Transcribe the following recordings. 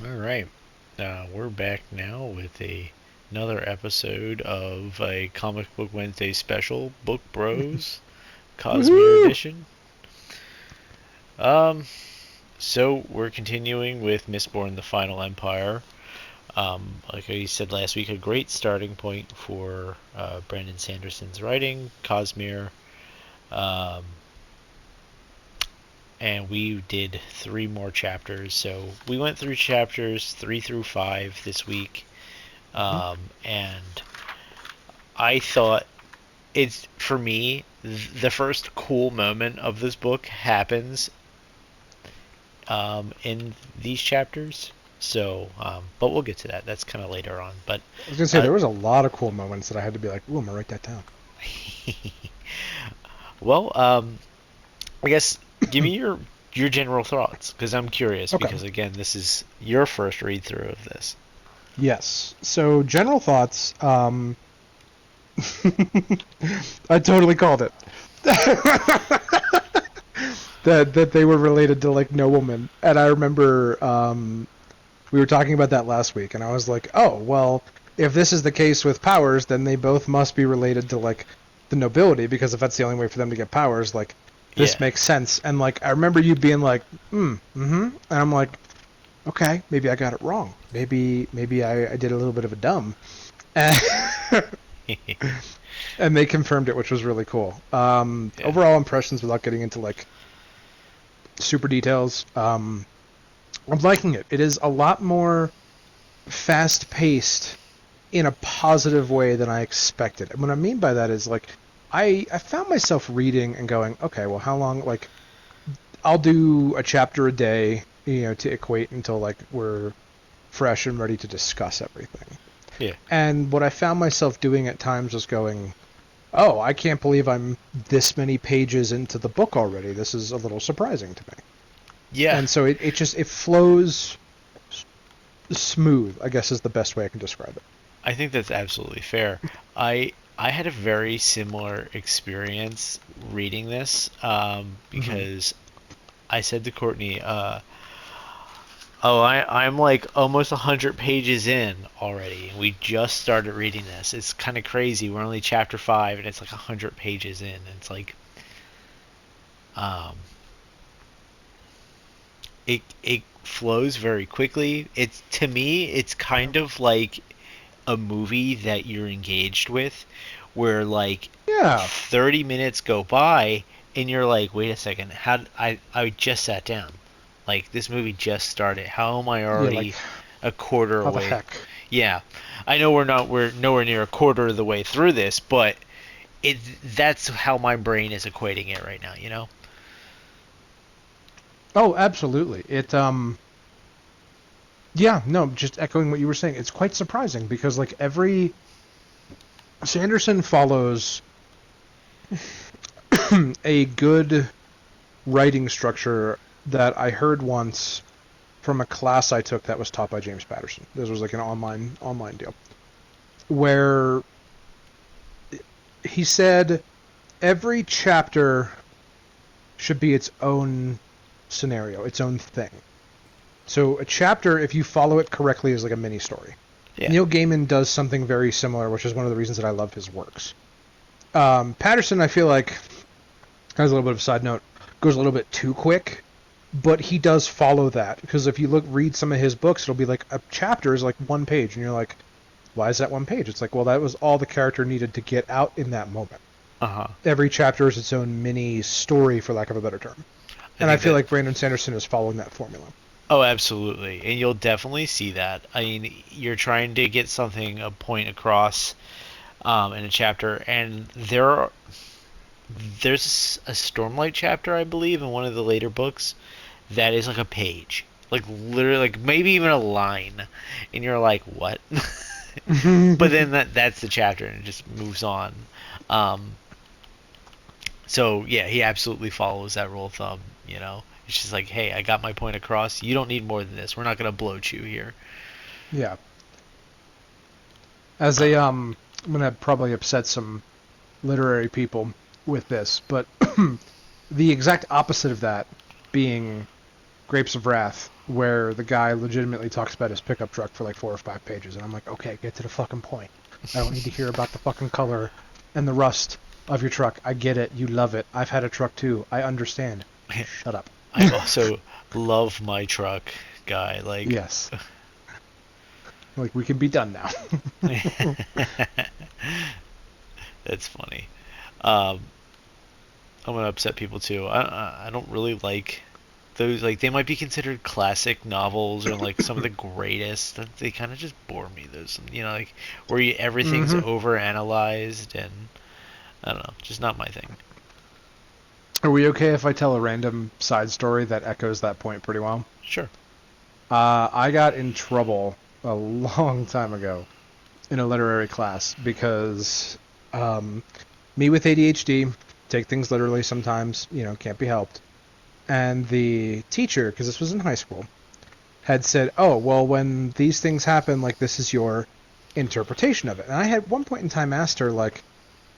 All right. We're back now with another episode of a Comic Book Wednesday special, Book Bros, Cosmere Woohoo! Edition. Um, so we're continuing with Mistborn: The Final Empire. Like I said last week, a great starting point for Brandon Sanderson's writing, Cosmere. Um, and we did three more chapters. So we went through chapters 3 through 5 this week. And I thought it's for me the first cool moment of this book happens in these chapters. So, but we'll get to that. That's kind of later on. But I was gonna say uh, there was a lot of cool moments that I had to be like, "Ooh, I'm gonna write that down." well, I guess give me your general thoughts because I'm curious Okay. because again, this is your first read through of this. Yes. So general thoughts. I totally called it. that they were related to like noblemen, and I remember we were talking about that last week, and I was like, "Oh, well, if this is the case with powers, then they both must be related to like the nobility, because if that's the only way for them to get powers, like this Yeah, makes sense." And like I remember you being like, and I'm like, okay, maybe I got it wrong. Maybe I did a little bit of a dumb. And, and they confirmed it, which was really cool. yeah, Overall impressions, without getting into like super details, I'm liking it. It is a lot more fast paced in a positive way than I expected. And what I mean by that is like I found myself reading and going, okay, well, how long? Like I'll do a chapter a day, to equate until like we're fresh and ready to discuss everything. yeah, And what I found myself doing at times was going, "Oh, I can't believe I'm this many pages into the book already. This is a little surprising to me." yeah. And so it flows smooth, I guess is the best way I can describe it. I think that's absolutely fair. I had a very similar experience reading this Hmm. because I said to Courtney, "Oh, I'm like almost 100 pages in already. We just started reading this. It's kind of crazy. We're only chapter 5, and it's like 100 pages in. And it's like, um, it flows very quickly. It's to me, it's kind of like a movie that you're engaged with, where like Yeah. 30 minutes go by and you're like, wait a second, how I just sat down. Like this movie just started. How am I Yeah, like already a quarter how the away? heck? Yeah. I know we're nowhere near a quarter of the way through this, but it that's how my brain is equating it right now, you know? Oh, absolutely. Yeah, no, just echoing what you were saying. It's quite surprising because like every Sanderson follows a good writing structure that I heard once from a class I took that was taught by James Patterson. This was like an online deal where he said every chapter should be its own scenario, its own thing. So a chapter, if you follow it correctly, is like a mini story. Yeah. Neil Gaiman does something very similar, which is one of the reasons that I love his works. Patterson, I feel like, as a little bit of a side note, goes a little bit too quick, but he does follow that because if you read some of his books, it'll be like a chapter is like one page, and you're like, why is that one page? It's like, well, that was all the character needed to get out in that moment. Uh-huh. Every chapter is its own mini story, for lack of a better term. I And I think feel that like Brandon Sanderson is following that formula. Oh, absolutely. And you'll definitely see that. I mean, you're trying to get something a point across in a chapter and there's a Stormlight chapter, I believe, in one of the later books that is like a page, like literally, like maybe even a line, and you're like, what? But then that's the chapter, and it just moves on. Um, so yeah, he absolutely follows that rule of thumb. It's just like, hey, I got my point across. You don't need more than this. We're not gonna bloat you here. Yeah. As Uh, I'm gonna probably upset some literary people with this, but the exact opposite of that being Grapes of Wrath, where the guy legitimately talks about his pickup truck for like 4 or 5 pages, and I'm like, okay, get to the fucking point. I don't need to hear about the fucking color and the rust of your truck. I get it. You love it. I've had a truck too. I understand. Shut up. I also love my truck, guy. Like, Yes. Like, we can be done now. that's funny. Um, I'm gonna upset people too. I don't really like those. Like, they might be considered classic novels or like some of the greatest. They kind of just bore me. Those, like where everything's Hmm. over analyzed, and I don't know, just not my thing. Are we okay if I tell a random side story that echoes that point pretty well? Sure. I got in trouble a long time ago in a literary class because um, me with ADHD take things literally sometimes, can't be helped. And the teacher, because this was in high school, had said, "Oh, well, when these things happen, like this is your interpretation of it." And I had one point in time asked her, like,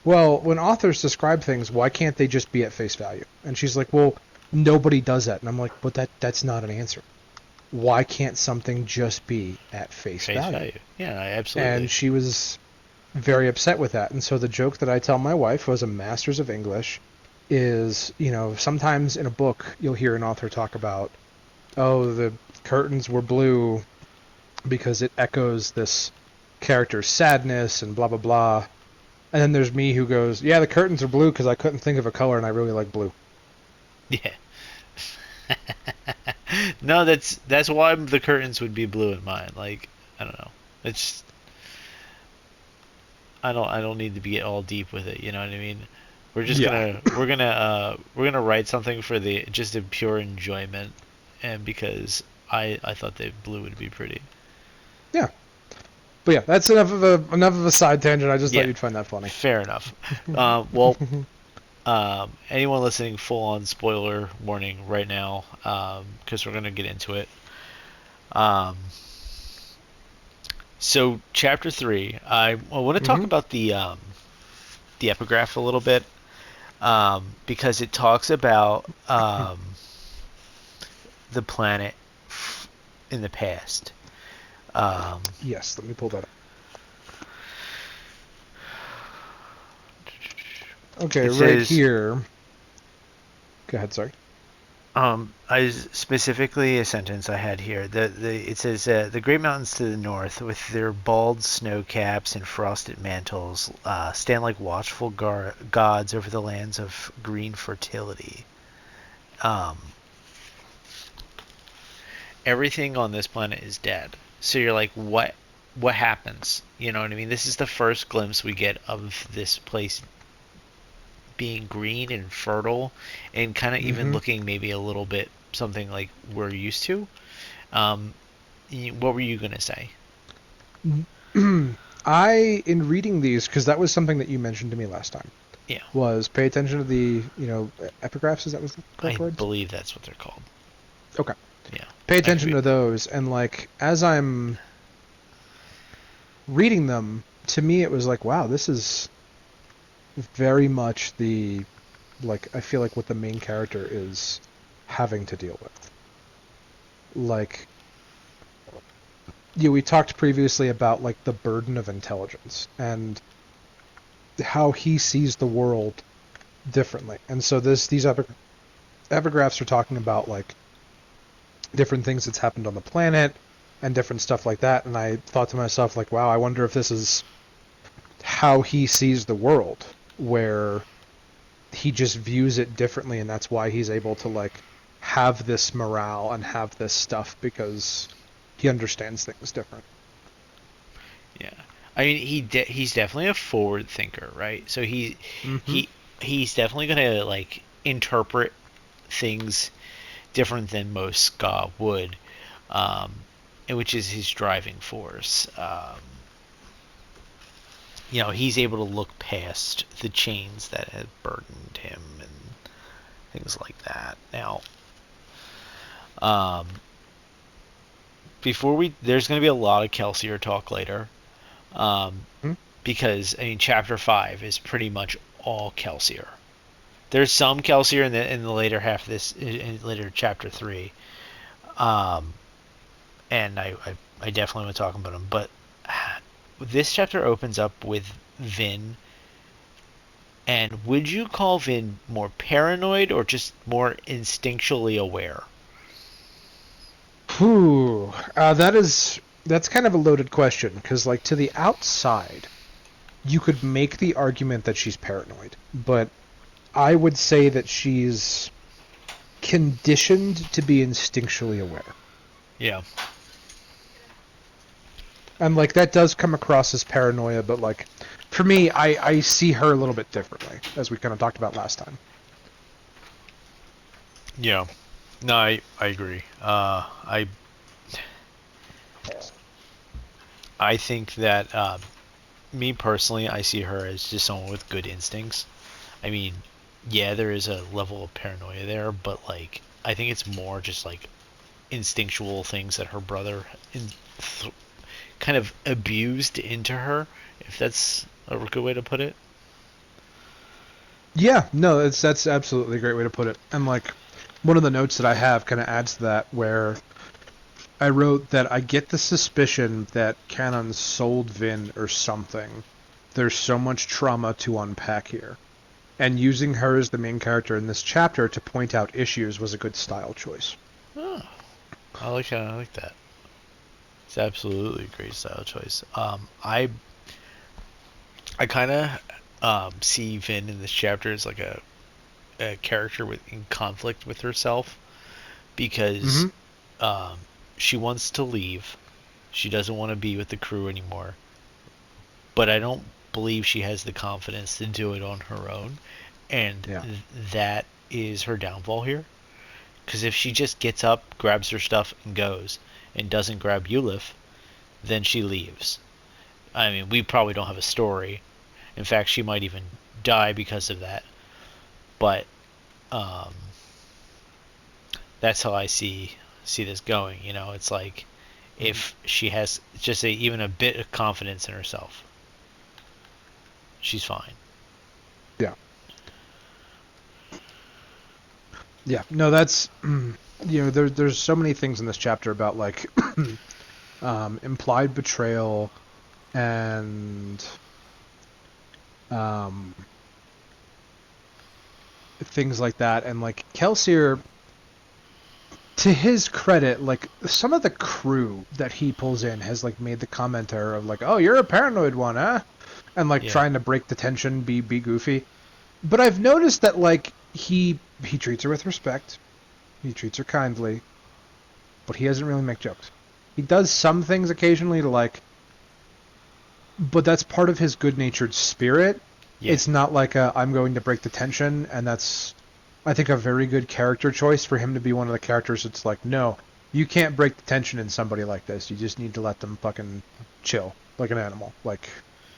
"Well, when authors describe things, why can't they just be at face value?" And she's like, "Well, nobody does that." And I'm like, "But that's not an answer. Why can't something just be at face Face value?" value. Yeah, absolutely. And she was very upset with that. And so the joke that I tell my wife, who has a master's of English, is, sometimes in a book you'll hear an author talk about, oh, the curtains were blue because it echoes this character's sadness and blah blah blah. And then there's me who goes, yeah, the curtains are blue because I couldn't think of a color and I really like blue. Yeah. No, that's why the curtains would be blue in mine. Like, I don't know. It's I don't need to be all deep with it. You know what I mean? We're just Yeah, gonna we're gonna write something for the just a pure enjoyment, and because I thought that blue would be pretty. yeah. But yeah, that's enough of a side tangent. I just thought Yeah, you'd find that funny. fair enough. Well, anyone listening, full on spoiler warning right now, because we're gonna get into it. Um, so chapter three, I want to talk Hmm. about the epigraph a little bit, because it talks about the planet in the past. Um, Yes, let me pull that up. Okay, it right says, here. Go ahead, sorry. I specifically a sentence I had here. It says the great mountains to the north, with their bald snow caps and frosted mantles, stand like watchful gods over the lands of green fertility. Um, Everything on this planet is dead. So you're like, what happens? You know what I mean? This is the first glimpse we get of this place being green and fertile, and kind of even Hmm. looking maybe a little bit something like we're used to. Um, what were you gonna say? In reading these, because that was something that you mentioned to me last time, Yeah, was pay attention to the, epigraphs, is that was the I correct words? believe that's what they're called. Okay. Yeah, Pay I could attention be. to those, and like, as I'm reading them, to me it was like, wow, this is very much like, I feel like what the main character is having to deal with. Like, we talked previously about like the burden of intelligence and how he sees the world differently. And so these epigraphs are talking about like different things that's happened on the planet and different stuff like that. And I thought to myself, like, wow, I wonder if this is how he sees the world, where he just views it differently, and that's why he's able to like have this morale and have this stuff because he understands things different. Yeah, I mean he's definitely a forward thinker, right? So Mm-hmm. he he's definitely gonna like interpret things different than most Ska would, um, and which is his driving force. He's able to look past the chains that have burdened him and things like that. Now, um, there's going to be a lot of Kelsier talk later, um, Mm-hmm. because I mean, chapter 5 is pretty much all Kelsier. There's some Kelsier in the later half of this, in later chapter 3, Um, and I definitely want to talk about him. But this chapter opens up with Vin. And would you call Vin more paranoid or just more instinctually aware? Whew. That's kind of a loaded question because, like, to the outside, you could make the argument that she's paranoid, but I would say that she's conditioned to be instinctually aware. Yeah. And like that does come across as paranoia, but like for me, I see her a little bit differently, as we kind of talked about last time. Yeah. No, I agree. I think that me personally, I see her as just someone with good instincts. I mean, yeah, there is a level of paranoia there, but like I think it's more just like instinctual things that her brother th- kind of abused into her, if that's a good way to put it. Yeah, no, that's absolutely a great way to put it. And like one of the notes that I have kind of adds to that, where I wrote that I get the suspicion that Canon sold Vin or something. There's so much trauma to unpack here. And using her as the main character in this chapter to point out issues was a good style choice. Oh, I like that. I like that. It's absolutely a great style choice. I kind of see Vin in this chapter as like a character in conflict with herself because Mm-hmm. um, she wants to leave. She doesn't want to be with the crew anymore. But I don't believe she has the confidence to do it on her own, and Yeah. that is her downfall here. Because if she just gets up, grabs her stuff, and goes, and doesn't grab Eulif, then she leaves. I mean, we probably don't have a story. In fact, she might even die because of that. But um, that's how I see this going. You know, it's like if she has just even a bit of confidence in herself, she's fine. Yeah. Yeah. No, that's there's so many things in this chapter about like implied betrayal and um, things like that, and like Kelsier, to his credit, like some of the crew that he pulls in has like made the commenter of like, "Oh, you're a paranoid one, huh?" And like Yeah. trying to break the tension, be goofy. But I've noticed that like he treats her with respect, he treats her kindly, but he doesn't really make jokes. He does some things occasionally to like, but that's part of his good-natured spirit. Yeah. It's not like I'm going to break the tension, and that's I think a very good character choice for him to be one of the characters. It's like, no, you can't break the tension in somebody like this. You just need to let them fucking chill like an animal, like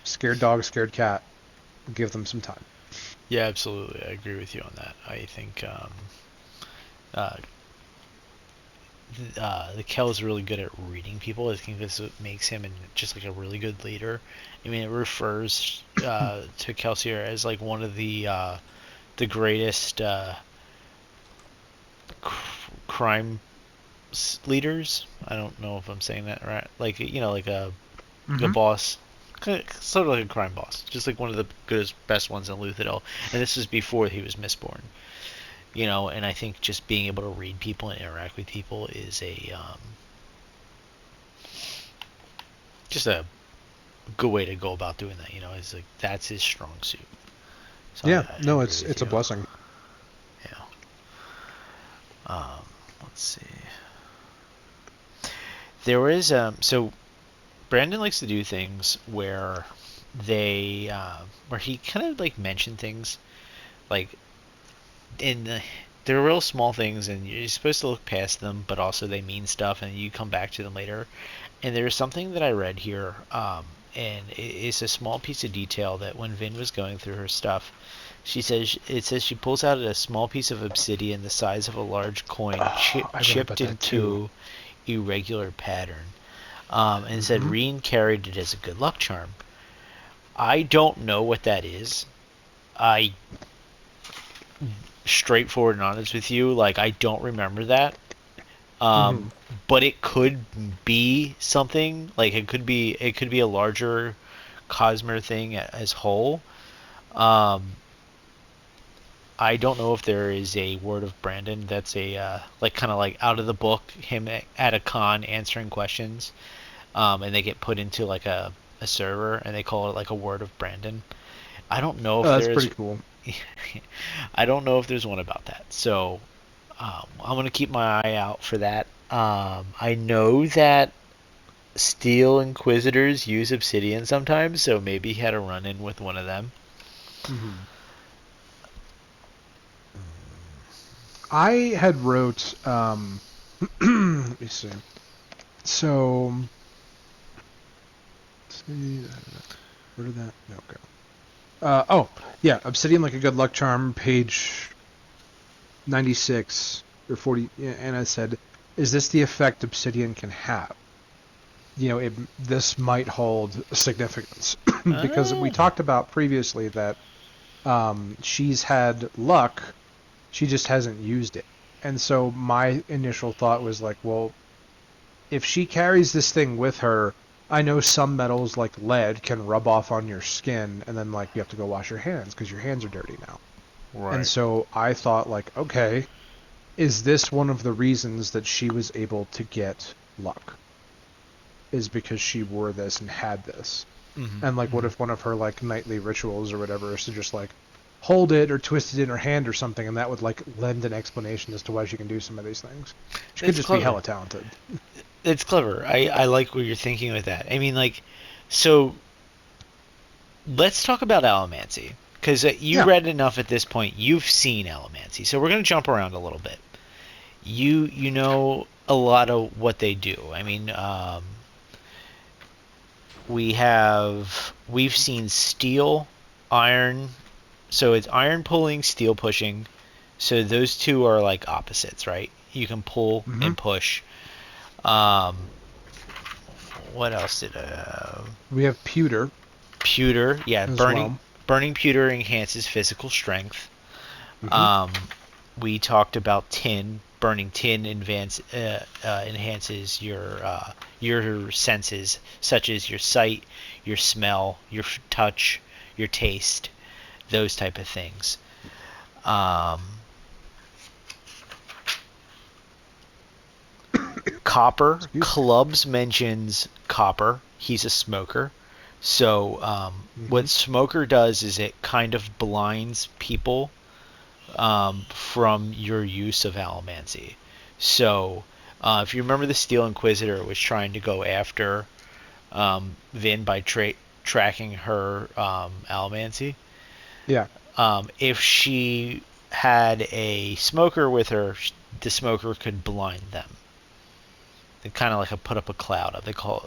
scared dog, scared cat. Give them some time. Yeah, absolutely. I agree with you on that. I think uh, the Kel is really good at reading people. I think this makes him just like a really good leader. I mean, it refers to Kelsier as like one of the greatest crime leaders. I don't know if I'm saying that right. Like like a Mm-hmm. boss, sort of like a crime boss, just like one of the goodest, best ones in Luthadel. And this was before he was Mistborn. And I think just being able to read people and interact with people is just a good way to go about doing that. It's like that's his strong suit. So Yeah, I no, agree it's with it's a you. blessing. Yeah. Let's see. There is so Brandon likes to do things where he kind of like mention things like in they're real small things and you're supposed to look past them, but also they mean stuff and you come back to them later. And there's something that I read here, and it's a small piece of detail that when Vin was going through her stuff, it says she pulls out a small piece of obsidian the size of a large coin, Oh, I read about chipped that too. into irregular pattern, and said Mm-hmm. Reen carried it as a good luck charm. I don't know what that is. I straightforward and honest with you, like I don't remember that. Hmm. But it could be something like it could be a larger Cosmere thing as whole. Um, I don't know if there is a word of Brandon that's a like kind of like out of the book, him at a con answering questions, and they get put into like a server and they call it like a word of Brandon. I don't know Oh, if that's there is. pretty cool. I don't know if there's one about that. So I'm gonna keep my eye out for that. I know that Steel Inquisitors use Obsidian sometimes, so maybe he had a run in with one of them. Hmm. I had wrote. Let me see. So, see, where did that? No, okay. Oh, yeah, Obsidian like a good luck charm, page 96 or 40, yeah, and I said, "Is this the effect Obsidian can have? This might hold significance because we Ah, talked about previously that she's had luck, she just hasn't used it, and so my initial thought was like, well, if she carries this thing with her, I know some metals like lead can rub off on your skin, and then like you have to go wash your hands because your hands are dirty now. And right. so I thought like, okay, is this one of the reasons that she was able to get luck? Is because she wore this and had this. Hmm. And like, what if one of her like nightly rituals or whatever is to just like hold it or twist it in her hand or something, and that would like lend an explanation as to why she can do some of these things. She could It's just be clever. hella talented. It's clever. I like what you're thinking with that. I mean, like, so let's talk about Allomancy because you Yeah. read enough at this point. You've seen Allomancy, so we're gonna jump around a little bit. You know a lot of what they do. I mean, we've seen steel, iron. So it's iron pulling, steel pushing. So those two are like opposites, right? You can pull Hmm. and push. Um, what else did We have pewter pewter? Yeah, as well. burning pewter enhances physical strength. Hmm. Um, we talked about tin. Burning tin enhances your senses, such as your sight, your smell, your touch, your taste, those type of things. Um, Copper Excuse me. Clubs mentions copper. He's a smoker. So Hmm. what smoker does is it kind of blinds people from your use of allomancy. So if you remember, the Steel Inquisitor was trying to go after Vin by tracking her allomancy. Yeah. If she had a smoker with her, the smoker could blind them. They kind of like put up a cloud. They call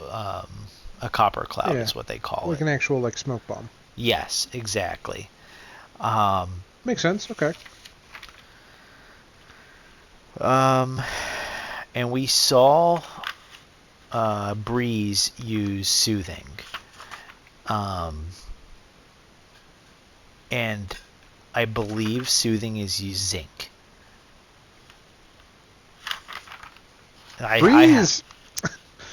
a copper cloud Yeah. is what they call Like it. an actual like smoke bomb. Yes, exactly. Um, Makes sense. Okay. um, and we saw Breeze use soothing, um, and I believe soothing is use zinc. I Breeze,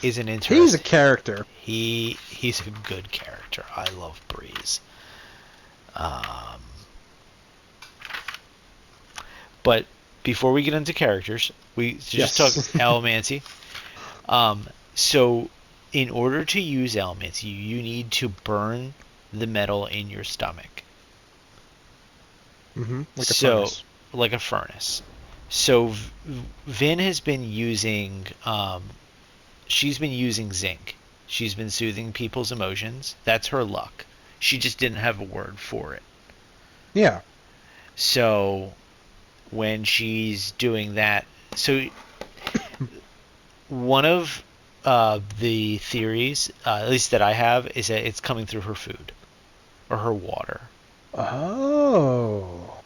is an he's a interest. character. He's a good character. I love Breeze. Um, but before we get into characters, we just talk Yes. Allomancy. So in order to use Allomancy, you need to burn the metal in your stomach. Like a So furnace. like a furnace. So Vin has been using she's been using zinc. She's been soothing people's emotions. That's her luck. She just didn't have a word for it. Yeah. So when she's doing that, so one of the theories, at least that I have, is that it's coming through her food or her water. Oh,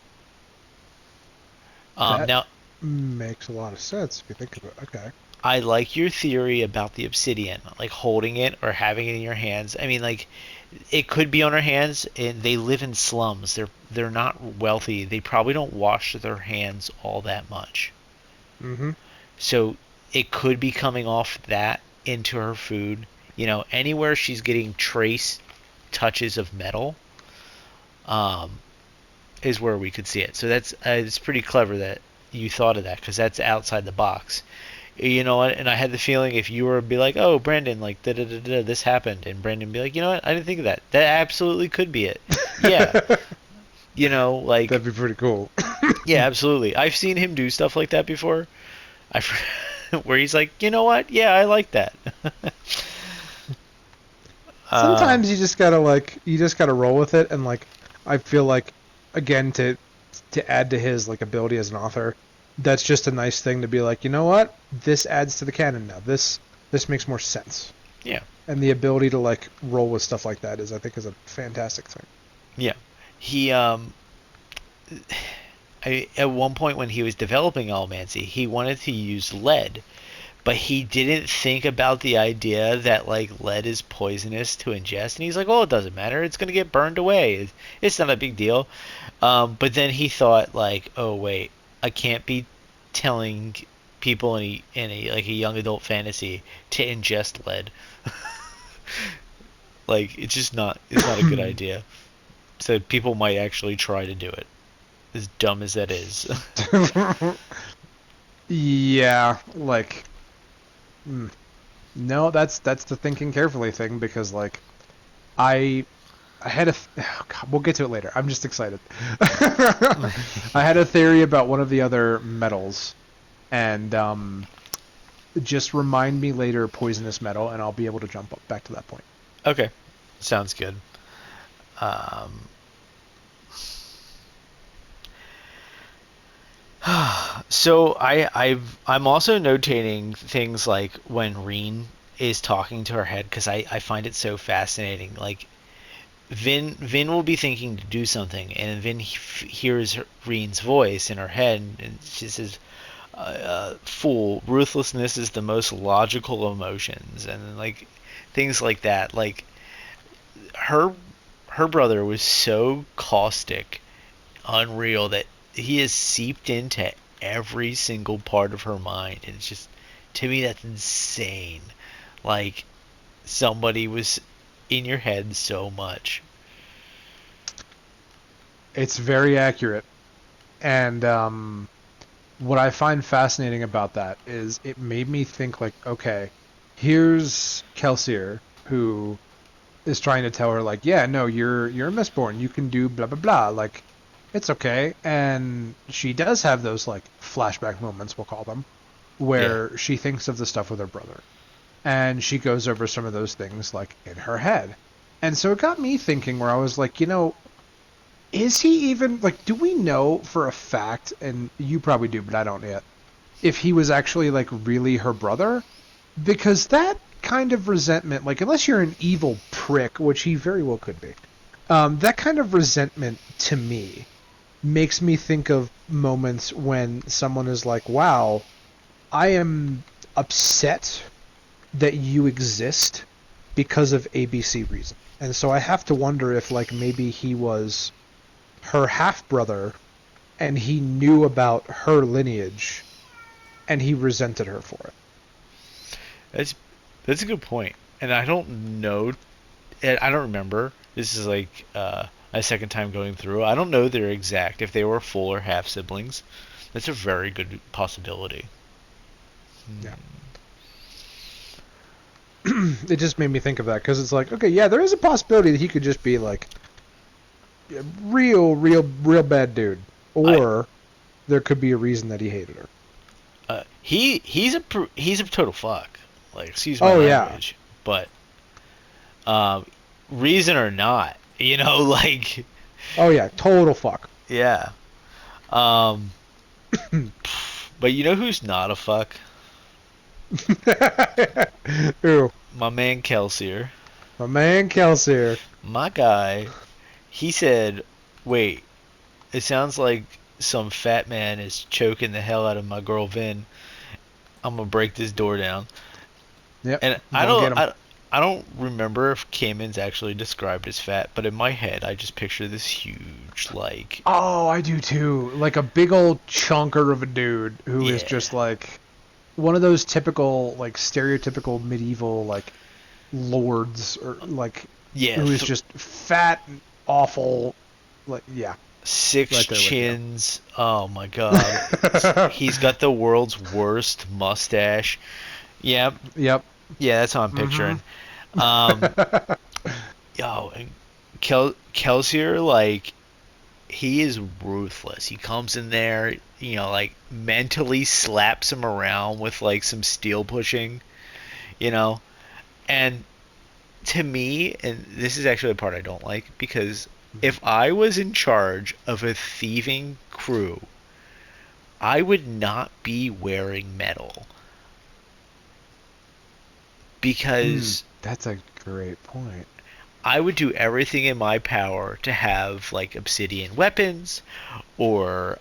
that Now, makes a lot of sense if you think of it. Okay. I like your theory about the obsidian, like holding it or having it in your hands. I mean, like it could be on her hands, and they live in slums. They're not wealthy. They probably don't wash their hands all that much. Hmm. So it could be coming off that into her food. You know, anywhere she's getting trace touches of metal, um, is where we could see it. So that's it's pretty clever that you thought of that because that's outside the box. You know what? And I had the feeling if you were to be like, "Oh, Brandon, like da da da da, this happened," and Brandon be like, "You know what? I didn't think of that. That absolutely could be it." Yeah, you know, like That'd be pretty cool. yeah, absolutely. I've seen him do stuff like that before. I where he's like, "You know what? Yeah, I like that." um, Sometimes you just gotta roll with it, and like I feel like again to add to his like ability as an author, that's just a nice thing to be like, you know what, this adds to the canon now. This makes more sense, yeah, and the ability to like roll with stuff like that is I think is a fantastic thing. yeah. He at one point when he was developing Almancy, he wanted to use lead, but he didn't think about the idea that like lead is poisonous to ingest, and he's like, "Oh, it doesn't matter. It's gonna get burned away. It's not a big deal." But then he thought like, "Oh wait, I can't be telling people in a like a young adult fantasy to ingest lead. Like it's not a good idea. So people might actually try to do it, as dumb as that is." Yeah, like no, that's the thinking carefully thing because like I I had oh God, we'll get to it later. I'm just excited. I had a theory about one of the other metals, and just remind me later poisonous metal, and I'll be able to jump up back to that point. Okay, sounds good. Um, so I'm also notating things like when Reen is talking to her head because I find it so fascinating. Like Vin will be thinking to do something, and Vin hears Reen's voice in her head, and she says, "Fool, ruthlessness is the most logical emotions," and like things like that. Like her her brother was so caustic, unreal that he has seeped into every single part of her mind, and it's just to me that's insane. Like somebody was in your head so much. It's very accurate, and what I find fascinating about that is it made me think like, okay, here's Kelsier who is trying to tell her like, yeah, no, you're a Mistborn, you can do blah blah blah, like it's okay, and she does have those like flashback moments, we'll call them, Yeah. where she thinks of the stuff with her brother, and she goes over some of those things like in her head, and so it got me thinking where I was like, you know, is he even like, do we know for a fact, and you probably do, but I don't yet, if he was actually like really her brother? Because that kind of resentment, like unless you're an evil prick, which he very well could be, that kind of resentment to me makes me think of moments when someone is like, wow, I am upset that you exist because of ABC reason. And so I have to wonder if like maybe he was her half brother and he knew about her lineage and he resented her for it. That's that's a good point. And I don't know. And I don't remember. This is like a second time going through. I don't know their exact if they were full or half siblings. That's a very good possibility. Yeah. It just made me think of that because it's like, okay, yeah, there is a possibility that he could just be like a real bad dude, I or there could be a reason that he hated her. he's a total fuck. Like excuse my Oh yeah, language, but um, reason or not, you know, like oh yeah, total fuck. yeah. Um, but you know who's not a fuck? Ooh, My man Kelsier. my man Kelsier. My guy. He said, "Wait, it sounds like some fat man is choking the hell out of my girl Vin. I'm gonna break this door down." Yep, And gonna get him. I don't remember if Cayman's actually described as fat, but in my head I just picture this huge like Oh, I do too. Like a big old chunker of a dude who is yeah just one of those typical, like, stereotypical medieval, like, lords, or, like, Yeah, who is just fat and awful. Like, yeah, six right there with you. chins. Oh my god. He's got the world's worst mustache. Yep. Yep. Yeah, that's how I'm Mm-hmm. picturing. Um, yo, and Kelsier, like, he is ruthless. He comes in there, like, mentally slaps him around with, like, some steel pushing, you know? And to me, and this is actually the part I don't like, because if I was in charge of a thieving crew, I would not be wearing metal because That's a great point. I would do everything in my power to have like obsidian weapons or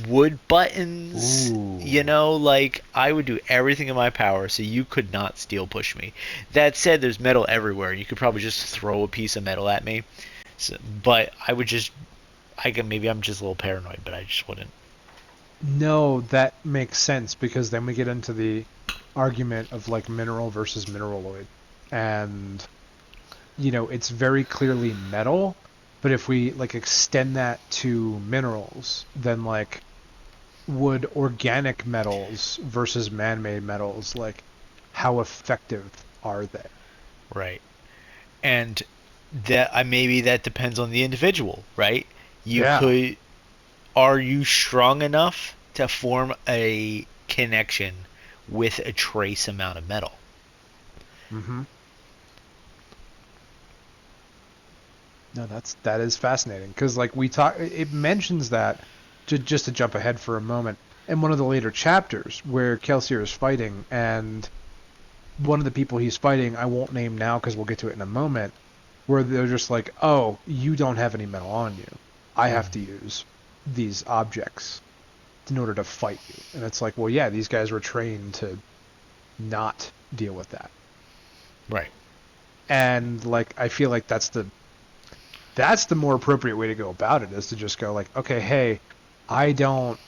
wood buttons. Ooh. Like I would do everything in my power so you could not steel push me. That said, there's metal everywhere. You could probably just throw a piece of metal at me. So, but I would just, maybe I'm just a little paranoid, but I just wouldn't. No, that makes sense because then we get into the argument of like mineral versus mineraloid. And, it's very clearly metal, but if we like extend that to minerals, then like would organic metals versus man-made metals, like how effective are they? Right. And that maybe that depends on the individual, right? You Yeah. could Are you strong enough to form a connection with a trace amount of metal? Mm-hmm. No, that is fascinating because like we talk, it mentions that just to jump ahead for a moment in one of the later chapters where Kelsier is fighting, and one of the people he's fighting, I won't name now because we'll get to it in a moment, where they're just like, "Oh, you don't have any metal on you. I have to use these objects in order to fight you." And it's like, well, yeah, these guys were trained to not deal with that, Right. and like I feel like that's the more appropriate way to go about it, is to just go like, okay, hey, I don't,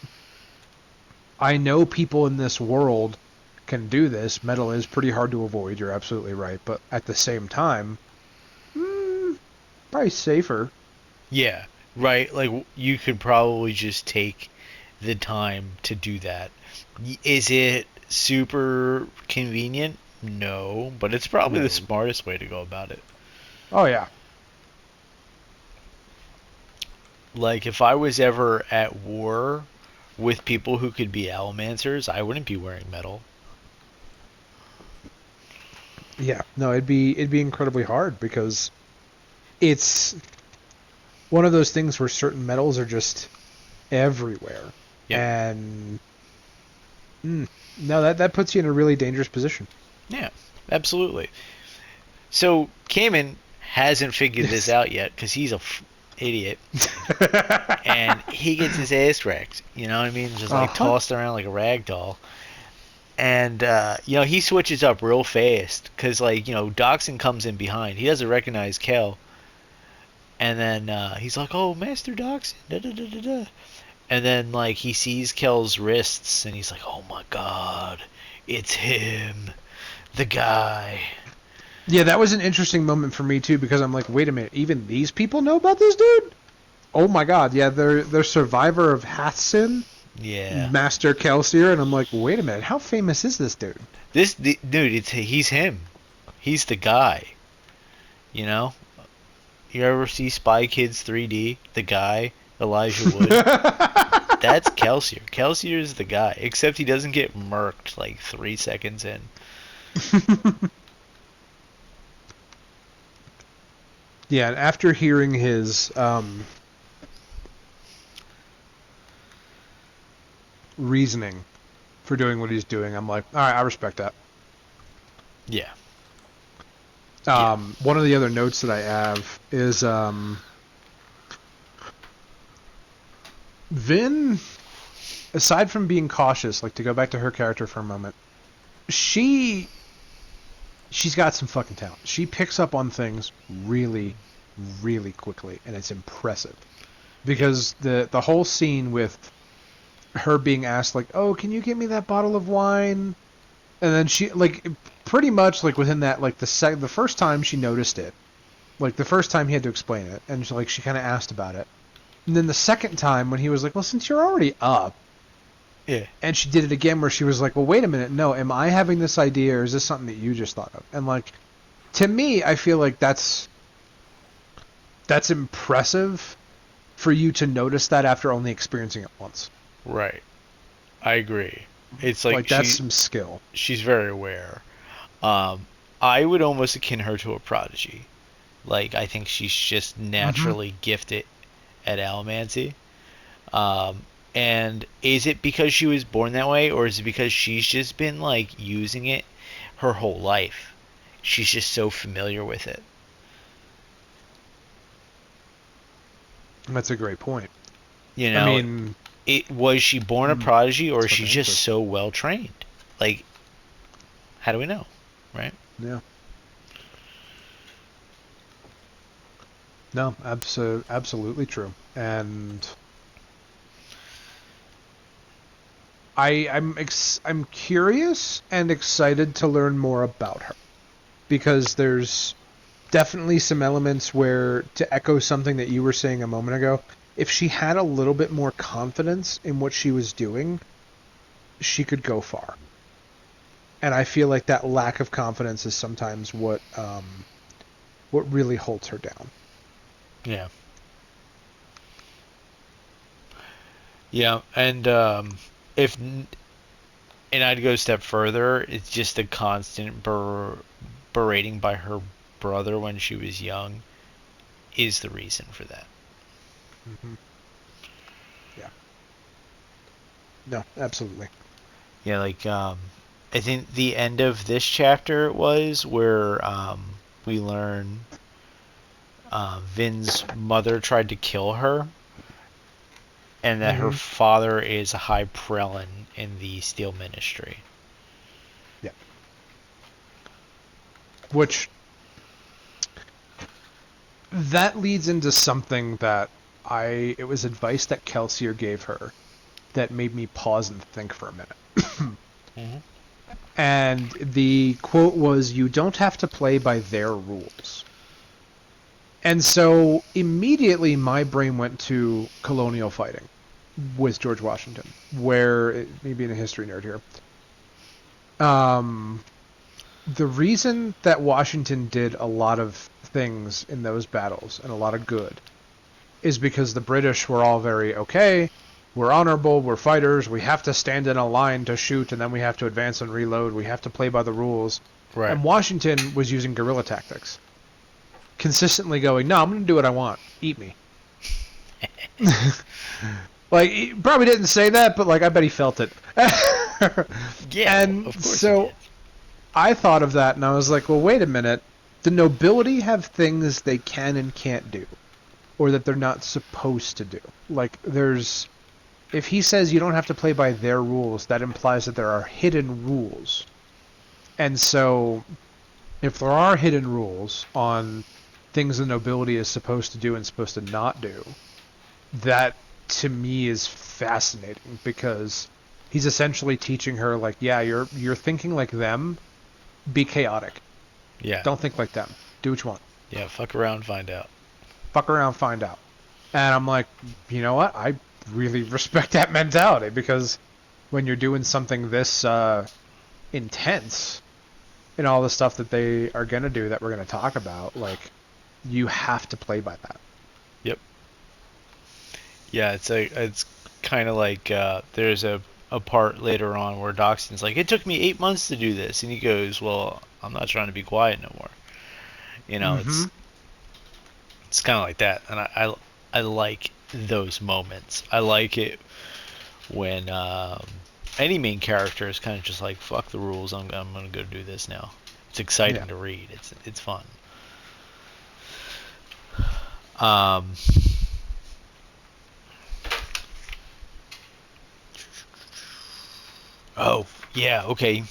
I know people in this world can do this. Metal is pretty hard to avoid. You're absolutely right. But at the same time, probably safer. Yeah. Right. Like you could probably just take the time to do that. Is it super convenient? No, but it's probably the No. smartest way to go about it. Oh, yeah. Like if I was ever at war with people who could be allomancers, I wouldn't be wearing metal. Yeah. No, it'd be incredibly hard because it's one of those things where certain metals are just everywhere. Yep. And no, that puts you in a really dangerous position. Yeah. Absolutely. So Cayman hasn't figured this Yes. out yet because he's a idiot, and he gets his ass wrecked. You know what I mean? Just like Uh-huh. tossed around like a rag doll. And he switches up real fast because Doxson comes in behind. He doesn't recognize Kel, and then he's like, "Oh, Master Doxson." Da, da, da, da, da. And then like he sees Kel's wrists, and he's like, "Oh my God, it's him, the guy." Yeah, that was an interesting moment for me too because I'm like, wait a minute, even these people know about this dude? Oh my god, yeah, they're survivor of Hathsin, Yeah. Master Kelsier, and I'm like, wait a minute, how famous is this dude? Dude, he's him. He's the guy. You know? You ever see Spy Kids 3D? The guy, Elijah Wood. That's Kelsier. Kelsier is the guy, except he doesn't get murked like 3 seconds in. Yeah, and after hearing his reasoning for doing what he's doing, I'm like, all right, I respect that. Yeah. Yeah. One of the other notes that I have is Vin, aside from being cautious, like to go back to her character for a moment, she she's got some fucking talent. She picks up on things really, really quickly, and it's impressive. Yeah. Because the whole scene with her being asked like, "Oh, can you get me that bottle of wine?" And then she like pretty much like within that like the first time she noticed it, like the first time he had to explain it, and she kind of asked about it. And then the second time when he was like, "Well, since you're already up," Yeah. and she did it again where she was like, "Well, wait a minute, no, am I having this idea or is this something that you just thought of?" And like to me, I feel like that's impressive for you to notice that after only experiencing it once. Right. I agree. It's like Like that's some skill. she's very aware. Um, I would almost akin her to a prodigy. Like I think she's just Mm-hmm. naturally gifted at allomancy. Um, and is it because she was born that way, or is it because she's just been like using it her whole life? She's just so familiar with it. That's a great point. You I know, mean, it was she born a mm, prodigy, or that's is what she the just answer. so well trained? Like, how do we know, right? Yeah. No, absolutely true. And I'm curious and excited to learn more about her because there's definitely some elements where, to echo something that you were saying a moment ago, if she had a little bit more confidence in what she was doing, she could go far. And I feel like that lack of confidence is sometimes what really holds her down. Yeah, yeah, and if and I'd go a step further, it's just the constant berating by her brother when she was young is the reason for that. Hmm. Yeah. No, absolutely. Yeah, like I think the end of this chapter was where we learn Vin's mother tried to kill her, and that her Hmm. father is a high prelate in the Steel Ministry. Yeah. Which that leads into something that it was advice that Kelsier gave her that made me pause and think for a minute. Mm-hmm. And the quote was, "You don't have to play by their rules." And so immediately my brain went to colonial fighting with George Washington, where, me being a history nerd here, um, the reason that Washington did a lot of things in those battles and a lot of good is because the British were all very okay. We're honorable. We're fighters. We have to stand in a line to shoot, and then we have to advance and reload. We have to play by the rules. Right. And Washington was using guerrilla tactics, consistently going, "No, I'm going to do what I want. Eat me." Like he probably didn't say that, but like I bet he felt it. Yeah, And of course he so did. I thought of that, and I was like, "Well, wait a minute. The nobility have things they can and can't do, or that they're not supposed to do. Like there's if he says you don't have to play by their rules, that implies that there are hidden rules. And so, if there are hidden rules on things the nobility is supposed to do and supposed to not do, that to me is fascinating because he's essentially teaching her like, yeah, you're thinking like them, be chaotic. Yeah. Don't think like them. Do what you want. Yeah, fuck around, find out. Fuck around, find out. And I'm like, you know what? I really respect that mentality because when you're doing something this intense in all the stuff that they are going to do that we're going to talk about, like you have to play by that. Yep. Yeah, it's kind of like there's a part later on where Doxton's like, it took me 8 months to do this, and he goes, well, I'm not trying to be quiet no more. You know, Mm-hmm. it's kind of like that, and I like those moments. I like it when any main character is kind of just like, fuck the rules, I'm gonna go do this now. It's Yeah. exciting to read. It's fun. Um, oh yeah, okay.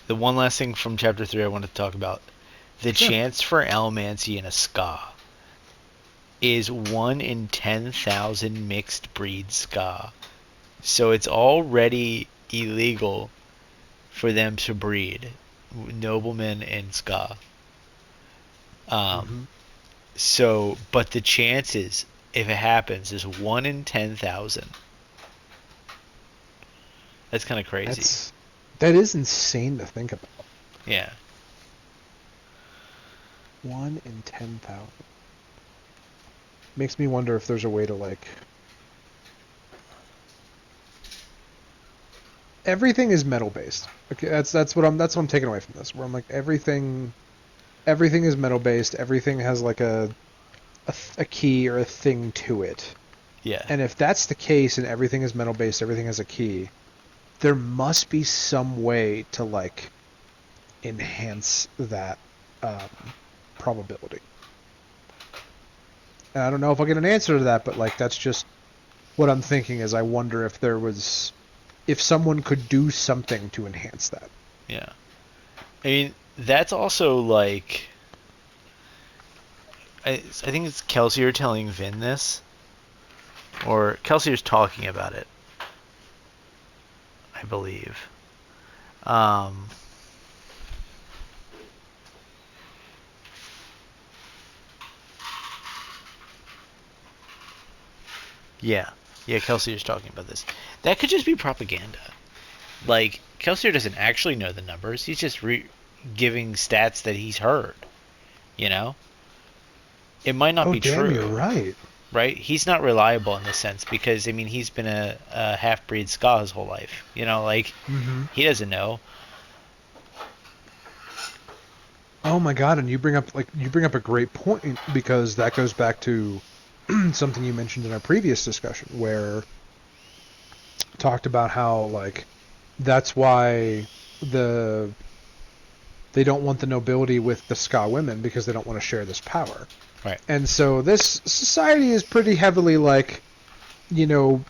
The one last thing from chapter 3 I wanted to talk about. The Sure. chance for Almancy in a ska is 1 in 10,000 mixed breed ska. So it's already illegal for them to breed noblemen in Ska. Um, Hmm. so, but the chances, if it happens, is 1 in 10,000. That's kind of crazy. That is insane to think about. Yeah. 1 in 10,000. Makes me wonder if there's a way to like everything is metal based. Okay, that's what I'm taking away from this. Where I'm like everything is metal based. Everything has like a key or a thing to it. Yeah. And if that's the case and everything is metal based, everything has a key, there must be some way to like enhance that probability. And I don't know if I'll get an answer to that, but like that's just what I'm thinking is I wonder if someone could do something to enhance that. Yeah. I mean, that's also like I think it's Kelsier telling Vin this, or Kelsier's talking about it, I believe. Um, yeah, yeah, Kelsier's talking about this. That could just be propaganda. Like Kelsier doesn't actually know the numbers. He's just giving stats that he's heard. You know, it might not Oh, be damn, you're true, right. right? He's not reliable in this sense because I mean he's been a half breed ska his whole life. You know, like Mm-hmm. he doesn't know. Oh my God, and you bring up a great point because that goes back to something you mentioned in our previous discussion where talked about how like that's why the they don't want the nobility with the ska women because they don't want to share this power. Right. And so this society is pretty heavily like, you know,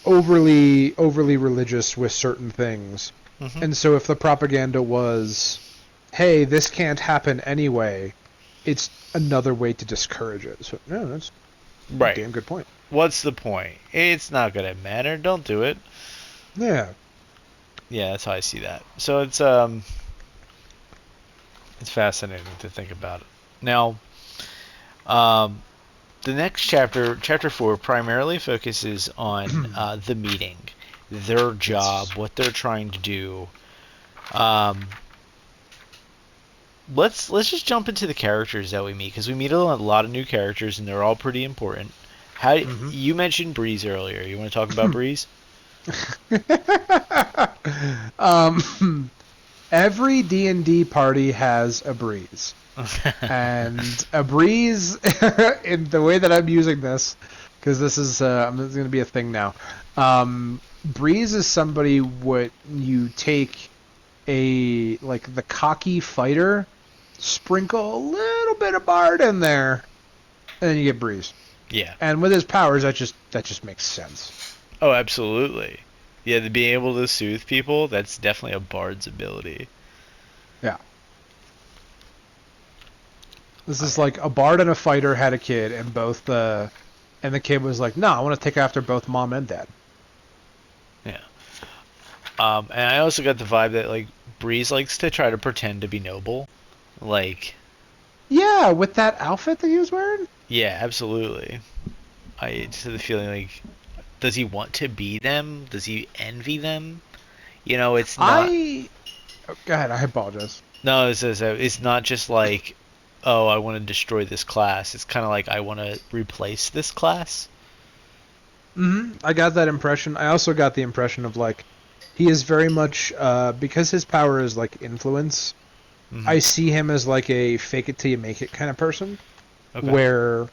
overly religious with certain things. Hmm. And so if the propaganda was, hey, this can't happen anyway, it's another way to discourage it. So no, that's a Right. damn good point. What's the point? It's not gonna matter. Don't do it. Yeah. Yeah, that's how I see that. So it's fascinating to think about it. Now, um, the next chapter, chapter 4, primarily focuses on the meeting, their job, Yes. what they're trying to do. Um, let's just jump into the characters that we meet because we meet a lot of new characters and they're all pretty important. How Mm-hmm. you mentioned Breeze earlier? You want to talk about Breeze? Every D&D party has a breeze. And a breeze, in the way that I'm using this, because this is going to be a thing now. Breeze is somebody what you take a like the cocky fighter, sprinkle a little bit of bard in there, and then you get breeze. Yeah. And with his powers, that just makes sense. Oh, absolutely. Yeah, to be able to soothe people, that's definitely a bard's ability. Yeah. This Oh is yeah. like a bard and a fighter had a kid, and the kid was like, "No, I want to take after both mom and dad." Yeah. And I also got the vibe that like Breeze likes to try to pretend to be noble. Like, Yeah, with that outfit that he was wearing. yeah, absolutely. I just have the feeling like, does he want to be them? Does he envy them? You know, it's not. I oh, go ahead. I apologize. No, it's not just like, oh, I want to destroy this class. It's kind of like I want to replace this class. I got that impression. I also got the impression of like he is very much because his power is like influence. Hmm. I see him as like a fake it till you make it kind of person, Okay. where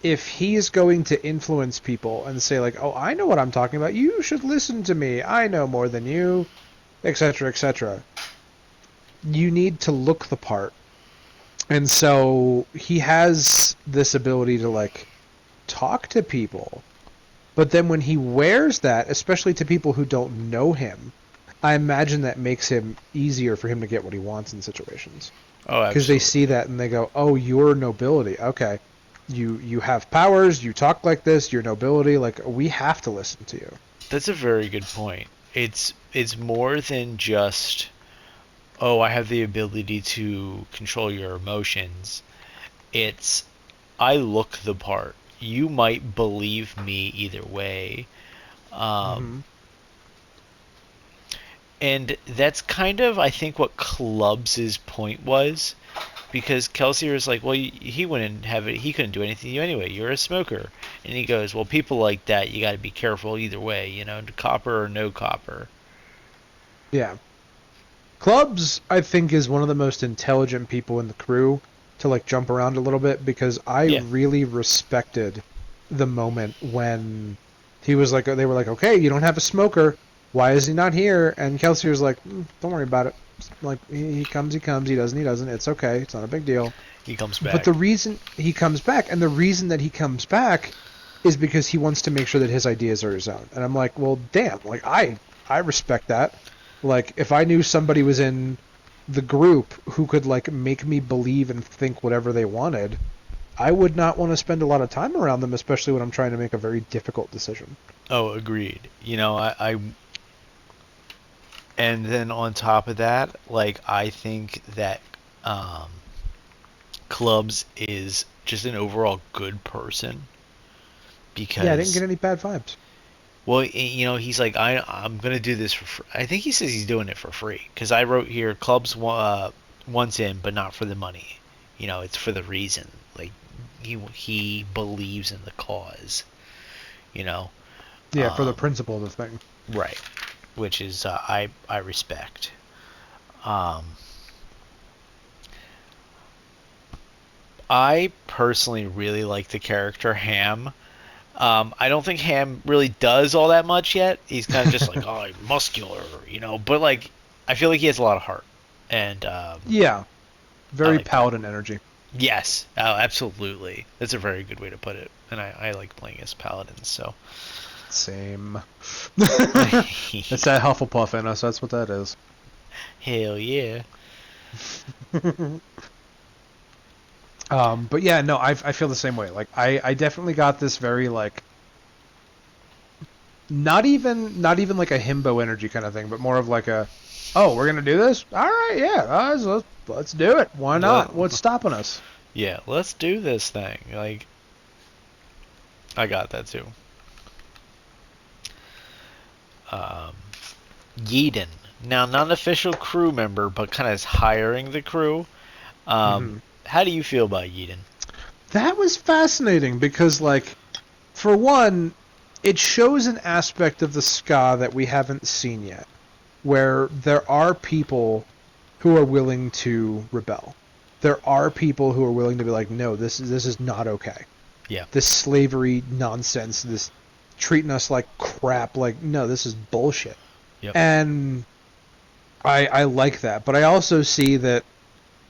if he is going to influence people and say like, "Oh, I know what I'm talking about. You should listen to me. I know more than you," etc., etc. You need to look the part. And so he has this ability to like talk to people. But then when he wears that, especially to people who don't know him, I imagine that makes him easier for him to get what he wants in situations. Oh, Because they see absolutely. that and they go, "Oh, you're nobility. Okay, you have powers. You talk like this. You're nobility. Like we have to listen to you." That's a very good point. It's more than just, oh, I have the ability to control your emotions. It's, I look the part. You might believe me either way. Um, Hmm. and that's kind of, I think, what Clubs' point was. Because Kelsier is like, well, he wouldn't have it. He couldn't do anything to you anyway. You're a smoker. And he goes, well, people like that, you got to be careful either way. Copper or no copper. Yeah. Clubs, I think, is one of the most intelligent people in the crew to like jump around a little bit because I Yeah, really respected the moment when he was like, they were like, okay, you don't have a smoker. Why is he not here? And Kelsey was like, don't worry about it. Like, he comes, he comes. He doesn't, he doesn't. It's okay. It's not a big deal. he comes But back. the reason he comes back, and the reason that he comes back is because he wants to make sure that his ideas are his own. And I'm like, well, damn, like I respect that. Like if I knew somebody was in the group who could like make me believe and think whatever they wanted, I would not want to spend a lot of time around them, especially when I'm trying to make a very difficult decision. Oh, agreed. And then on top of that, like, I think that um, Clubs is just an overall good person Yeah, I didn't get because, any bad vibes. well, he's like, I'm gonna do this for free. I think he says he's doing it for free because I wrote here, Clubs wants in, but not for the money. It's for the reason. Like, he believes in the cause. You know, Yeah, for the um, principle of the thing. right, which is I respect. Um, I personally really like the character Ham. I don't think Ham really does all that much yet. He's kind of just like, oh, I'm muscular, But like, I feel like he has a lot of heart, and Yeah, I very like that. paladin energy. Yes, oh, absolutely. That's a very good way to put it. And I like playing as paladins. So, Same. It's that Hufflepuff in us. That's what that is. hell yeah. But yeah, no, I feel the same way. Like I definitely got this very like not even like a himbo energy kind of thing, but more of like a, oh, we're gonna do this. All right, yeah, let's do it. Why Let, not? What's stopping us? yeah, let's do this thing. Like, I got that too. Um, Yeadon. Now, not an official crew member, but kind of hiring the crew. Hmm. How do you feel about Yeadon? That was fascinating because like for one, it shows an aspect of the ska that we haven't seen yet, where there are people who are willing to rebel. There are people who are willing to be like, no, this is not okay. Yeah. This slavery nonsense, this treating us like crap, like no, this is bullshit. Yep. And I like that, but I also see that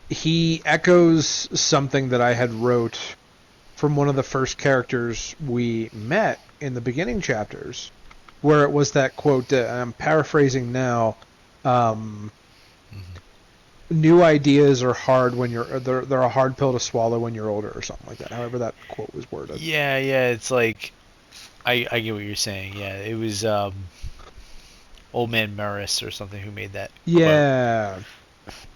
he echoes something that I had wrote from one of the first characters we met in the beginning chapters, where it was that quote. I'm paraphrasing now. Um, Hmm. New ideas are hard when they're a hard pill to swallow when you're older, or something like that. However, that quote was worded. Yeah, yeah. It's like, I get what you're saying. Yeah, it was Old Man Maris or something who made that quote. Yeah,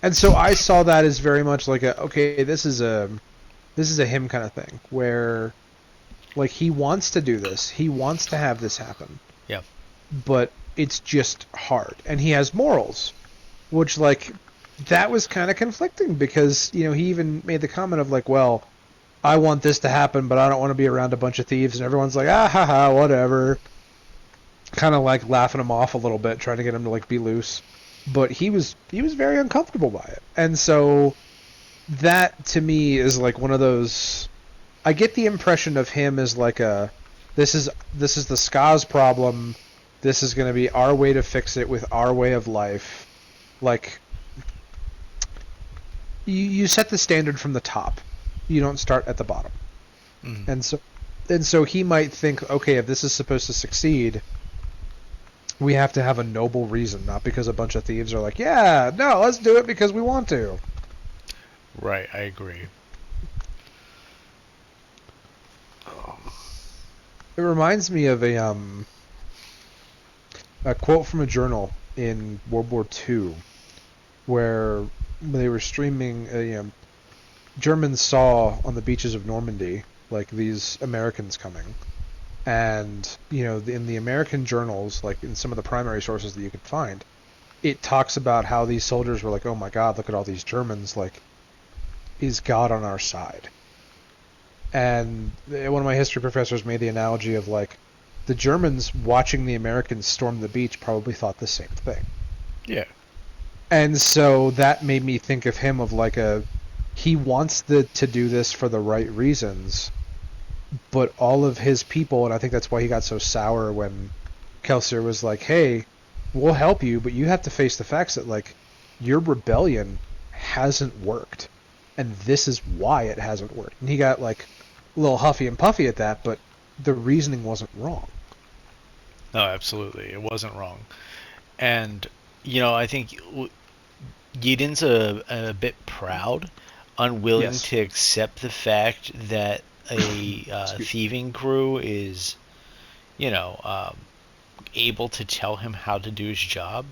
and so I saw that as very much like a, okay, this is a him kind of thing where like he wants to do this, he wants to have this happen, Yeah. but it's just hard, and he has morals, which like that was kind of conflicting because he even made the comment of like, well, I want this to happen, but I don't want to be around a bunch of thieves, and everyone's like, ah ha ha, whatever, kind of like laughing him off a little bit, trying to get him to like be loose, but he was very uncomfortable by it, and so that to me is like one of those. I get the impression of him as like a, this is the ska's problem. This is going to be our way to fix it with our way of life. Like you set the standard from the top. You don't start at the bottom. Mm. And so he might think, okay, if this is supposed to succeed, we have to have a noble reason, not because a bunch of thieves are like, yeah, no, let's do it because we want to. Right. I agree. Oh. It reminds me of a a quote from a journal in World War II where they were streaming. Germans saw on the beaches of Normandy like these Americans coming, and in the American journals, like in some of the primary sources that you could find, it talks about how these soldiers were like, "Oh my God, look at all these Germans! Like, is God on our side?" And one of my history professors made the analogy of like the Germans watching the Americans storm the beach probably thought the same thing. Yeah. And so that made me think of him of like he wants to do this for the right reasons, but all of his people, and I think that's why he got so sour when Kelsier was like, "Hey, we'll help you, but you have to face the facts that like your rebellion hasn't worked, and this is why it hasn't worked." And he got like a little huffy and puffy at that, but the reasoning wasn't wrong. No, absolutely, it wasn't wrong. And I think Gideon's a bit proud, unwilling Yes. to accept the fact that a Excuse me. thieving crew is, you know, um, able to tell him how to do his job.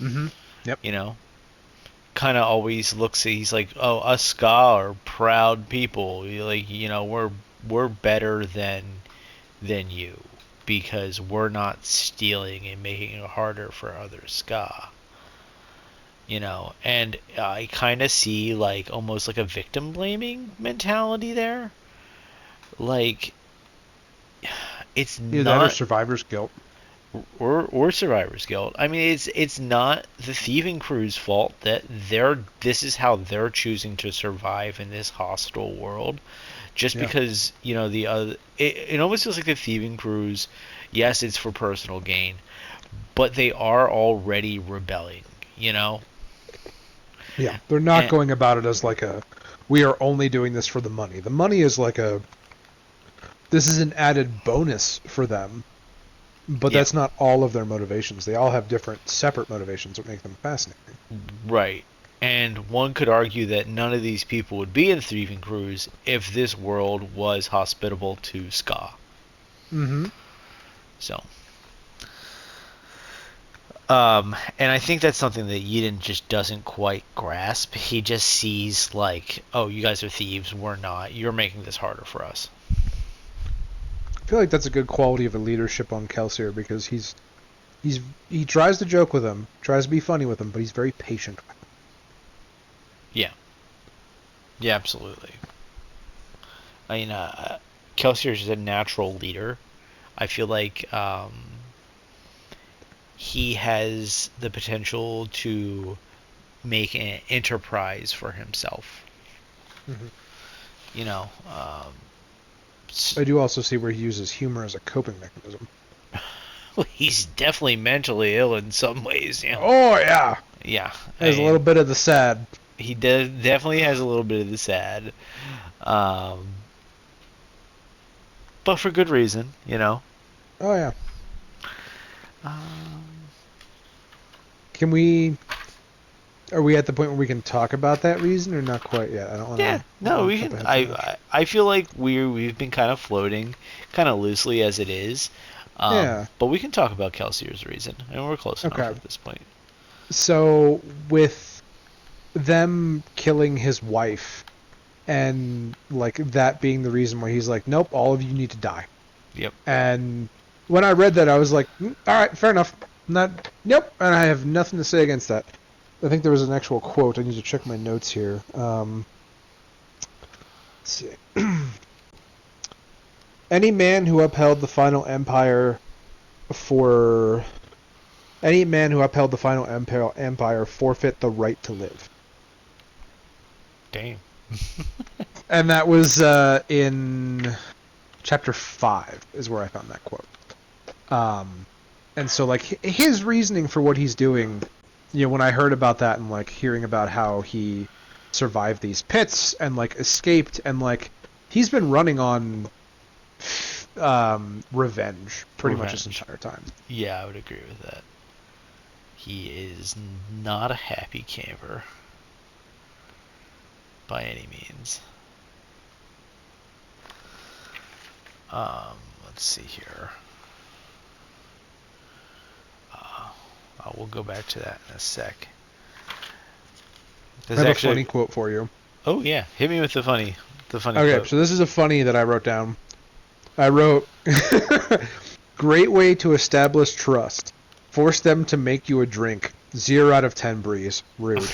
Mm-hmm. Yep. You know, kind of always looks. He's like, oh, us Ska are proud people. Like, we're better than you because we're not stealing and making it harder for other Ska. And I kind of see like almost like a victim blaming mentality there. Like, it's Either that or not, survivor's guilt. or survivor's guilt. I mean, it's not the thieving crew's fault that this is how they're choosing to survive in this hostile world. Just Yeah. because the other, it almost feels like the thieving crews. Yes, it's for personal gain, but they are already rebelling. You know, Yeah. They're not and going about it as like we are only doing this for the money. The money is like this is an added bonus for them, but yeah, that's not all of their motivations. They all have different separate motivations that make them fascinating. right. And one could argue that none of these people would be in thieving crews if this world was hospitable to Ska. Mm-hmm. So, and I think that's something that Eden just doesn't quite grasp. He just sees like, oh, you guys are thieves, we're not. You're making this harder for us. I feel like that's a good quality of a leadership on Kelsier because he's he tries to joke with them, tries to be funny with them, but he's very patient with them. Yeah, yeah, absolutely. I mean, Kelsier is a natural leader. I feel like he has the potential to make an enterprise for himself. Mm-hmm. You know, I do also see where he uses humor as a coping mechanism. he's definitely mentally ill in some ways. Oh yeah, Yeah. I there's a little mean, bit of the sad. he does definitely has a little bit of the sad, um, but for good reason. Oh yeah. Um, Can we? Are we at the point where we can talk about that reason, or not quite yet? I don't want yeah, to. no, we Jump can. ahead too I much. I, I feel like we've been kind of floating, kind of loosely as it is, Yeah. but we can talk about Kelsier's reason, and we're close enough Okay. at this point. So with them killing his wife, and like that being the reason why he's like, nope, all of you need to die. Yep. And when I read that, I was like, all right, fair enough. Not, nope, and I have nothing to say against that. I think there was an actual quote. I need to check my notes here. Let's see. Any man who upheld the final empire for any man who upheld the final empire forfeit the right to live. Damn. And that was in chapter 5 is where I found that quote. Um, and so like his reasoning for what he's doing, when I heard about that and like hearing about how he survived these pits and like escaped and like he's been running on revenge pretty much his Revenge. entire time. Yeah, I would agree with that. He is not a happy camper by any means. Let's see here. We'll go back to that in a sec. I There's have actually. a funny quote for you. Oh yeah, hit me with the funny Okay, quote. so this is a funny that I wrote down. I wrote, great way to establish trust. Force them to make you a drink. 0 out of 10 Breeze. Rude.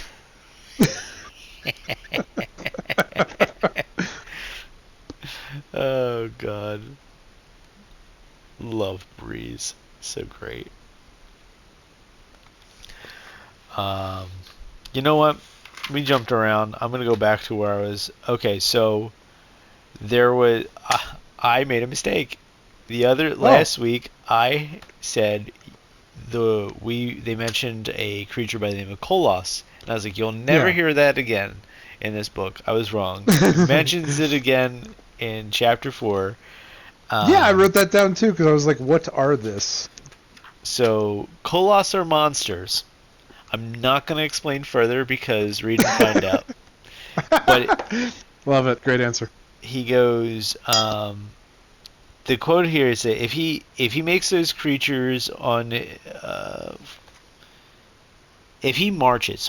Oh god, love Breeze, so great. Um, you know what? We jumped around. I'm gonna go back to where I was. Okay, so there was I made a mistake. The other Oh, last week I said they mentioned a creature by the name of Kolos, and I was like, you'll never yeah. hear that again in this book. I was wrong. He mentions it again in chapter 4. Yeah, I Um, wrote that down too because I was like, what are this? so Kolos are monsters. I'm not going to explain further because read and find out. But Love it. Great answer. he goes. The quote here is that if he makes those creatures on if he marches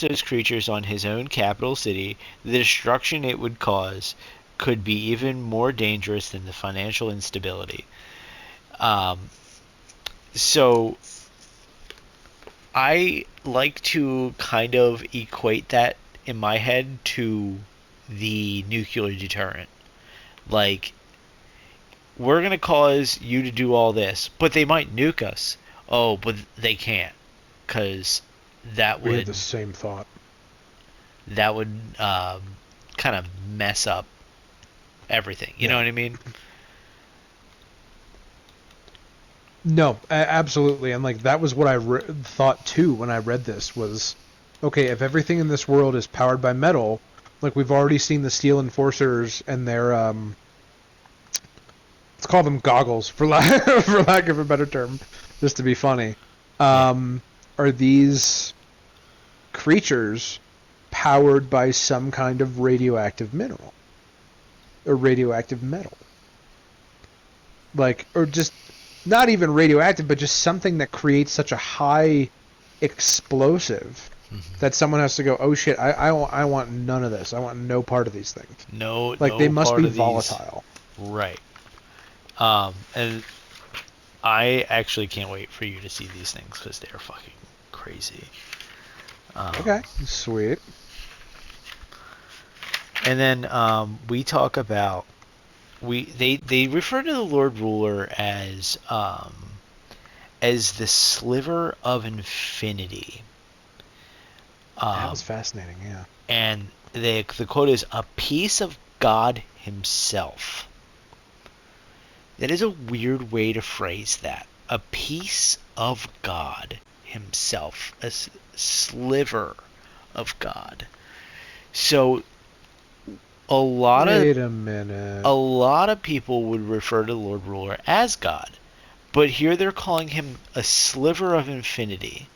those creatures on his own capital city, the destruction it would cause could be even more dangerous than the financial instability. Um, so I like to kind of equate that in my head to the nuclear deterrent. Like, we're going to cause you to do all this, but they might nuke us. Oh, but they can't, because that We had would the same thought. that would kind of mess up everything. You know Yeah. what I mean? No, absolutely. And like that was what I thought too when I read this was, okay, if everything in this world is powered by metal, like we've already seen the Steel Enforcers and their let's call them goggles for for lack of a better term, just to be funny. Yeah. Um, are these creatures powered by some kind of radioactive mineral or radioactive metal? Like, or just not even radioactive, but just something that creates such a high explosive that Mm-hmm. someone has to go, oh shit, I want none of this. I want no part of these things. No, Like they no must part be of these. volatile. Right. And I actually can't wait for you to see these things because they're fucking crazy. Um, Okay, sweet. and then we talk about they refer to the Lord Ruler as the sliver of infinity. That Um, was fascinating. Yeah. and the quote is a piece of God Himself. That is a weird way to phrase that. A piece of God Himself, sliver of God. So a lot of Wait a a minute. lot of people would refer to the Lord Ruler as God, but here they're calling him a sliver of infinity.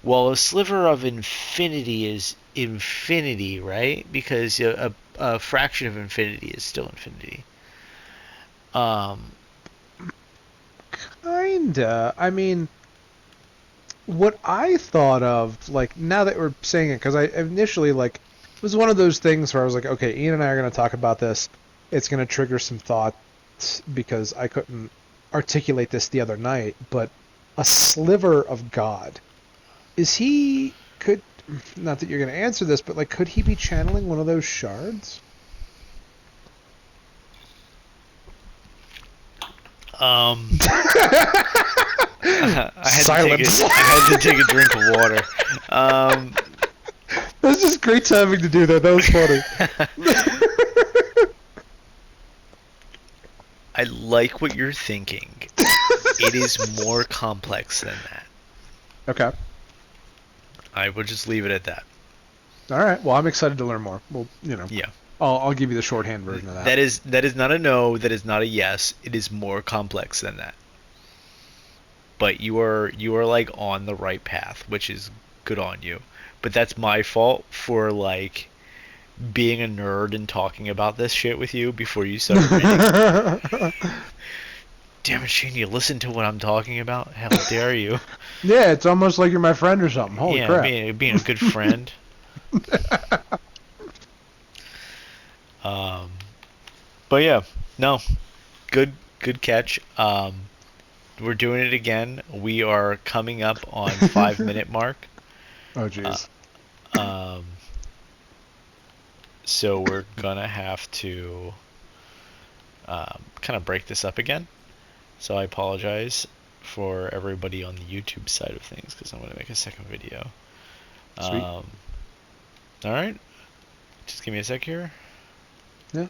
Well, a sliver of infinity is infinity, right? Because a fraction of infinity is still infinity. Um, Kinda. I mean, what I thought of, like, now that we're saying it, because I initially, like, it was one of those things where I was like, okay, Ian and I are going to talk about this. It's going to trigger some thoughts because I couldn't articulate this the other night, but a sliver of God. Is he, could, not that you're going to answer this, but, like, could he be channeling one of those shards? um, Silence. I had to take a drink of water. Um, That's just great timing to do that. That was funny. I like what you're thinking. It is more complex than that. Okay. I would just leave it at that. All right. Well, I'm excited to learn more. Well, Yeah. I'll give you the shorthand version of that. That is not a no, that is not a yes. It is more complex than that. But you are like on the right path, which is good on you. But that's my fault for like being a nerd and talking about this shit with you before you started reading. damn it, Shane, you listen to what I'm talking about? How dare you? Yeah, it's almost like you're my friend or something. Holy Yeah, crap. being a good friend. Um, but yeah, no, good catch. We're doing it again. We are coming up on 5 minute mark. Oh, Uh, jeez. um, so we're gonna have to kind of break this up again. So I apologize for everybody on the YouTube side of things because I'm gonna make a second video. Sweet. All right, just give me a sec here. Yeah.